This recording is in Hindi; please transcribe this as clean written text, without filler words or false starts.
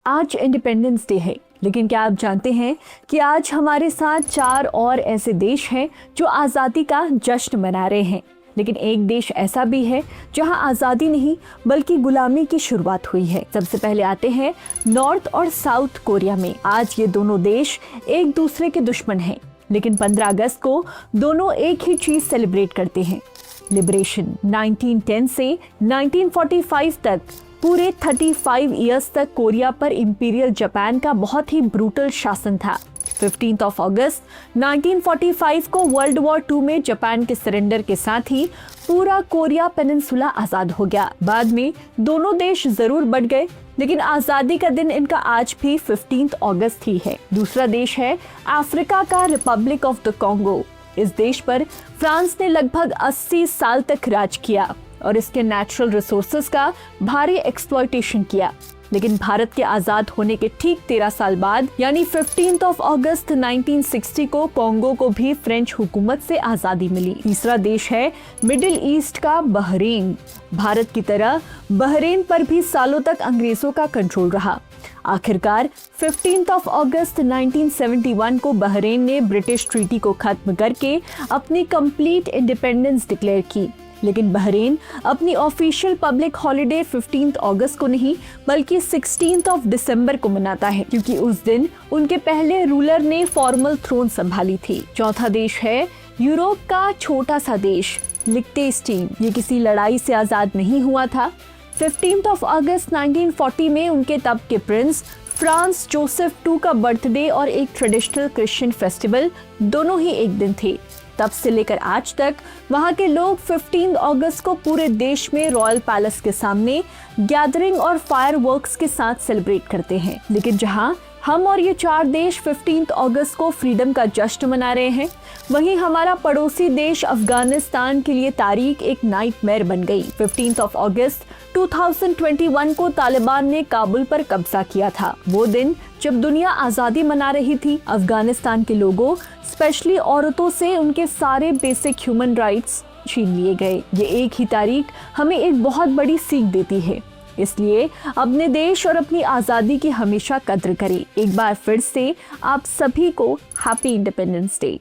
आज इंडिपेंडेंस डे है, लेकिन क्या आप जानते हैं कि आज हमारे साथ 4 और ऐसे देश हैं जो आज़ादी का जश्न मना रहे हैं। लेकिन एक देश ऐसा भी है जहां आज़ादी नहीं बल्कि गुलामी की शुरुआत हुई है। सबसे पहले आते हैं नॉर्थ और साउथ कोरिया में। आज ये दोनों देश एक दूसरे के दुश्मन हैं, लेकिन 15 अगस्त को दोनों एक ही चीज सेलिब्रेट करते हैं, लिबरेशन। 1910 से 1945 तक पूरे 35 इयर्स तक कोरिया पर इंपीरियल जापान का बहुत ही ब्रूटल शासन था। 15 अगस्त 1945 को वर्ल्ड वॉर 2 में जापान के सरेंडर के साथ ही पूरा कोरिया पेनिनसुला आजाद हो गया। बाद में दोनों देश जरूर बढ़ गए, लेकिन आजादी का दिन इनका आज भी 15 अगस्त ही है। दूसरा देश है अफ्रीका का रिपब्लिक ऑफ द कॉन्गो। इस देश पर फ्रांस ने लगभग 80 साल तक राज किया और इसके नेचुरल रिसोर्सेज का भारी एक्सप्लॉयटेशन किया। लेकिन भारत के आजाद होने के ठीक 13 साल बाद यानी 15 अगस्त 1960 को कॉन्गो को भी फ्रेंच हुकूमत से आजादी मिली। तीसरा देश है मिडिल ईस्ट का बहरीन। भारत की तरह बहरीन पर भी सालों तक अंग्रेजों का कंट्रोल रहा। आखिरकार 15 अगस्त 1971 को बहरीन ने ब्रिटिश ट्रीटी को खत्म करके अपनी कंप्लीट इंडिपेंडेंस डिक्लेयर की। लेकिन बहरीन अपनी ऑफिशियल पब्लिक हॉलिडे 15 अगस्त को नहीं बल्कि 16 दिसंबर को मनाता है, क्योंकि उस दिन उनके पहले रूलर ने फॉर्मल थ्रोन संभाली थी। चौथा देश है यूरोप का छोटा सा देश लिechtenstein। ये किसी लड़ाई से आजाद नहीं हुआ था। 15 अगस्त 1940 में उनके तब के प्रिंस फ्रांस जोसेफ II का बर्थडे और एक ट्रेडिशनल क्रिश्चियन फेस्टिवल दोनों ही एक दिन थे। तब से लेकर आज तक वहां के लोग 15 अगस्त को पूरे देश में रॉयल पैलेस के सामने गैदरिंग और फायरवर्क्स के साथ सेलिब्रेट करते हैं। लेकिन जहां हम और ये 4 देश 15 अगस्त को फ्रीडम का जश्न मना रहे हैं, वहीं हमारा पड़ोसी देश अफगानिस्तान के लिए तारीख एक नाइटमेयर बन गई। 15 अगस्त 2021 को तालिबान ने काबुल पर कब्जा किया था। वो दिन जब दुनिया आज़ादी मना रही थी, अफगानिस्तान के लोगों स्पेशली औरतों से उनके सारे बेसिक ह्यूमन राइट्स छीन लिए गए। ये एक ही तारीख हमें एक बहुत बड़ी सीख देती है। इसलिए अपने देश और अपनी आज़ादी की हमेशा कद्र करें। एक बार फिर से आप सभी को हैप्पी इंडिपेंडेंस डे।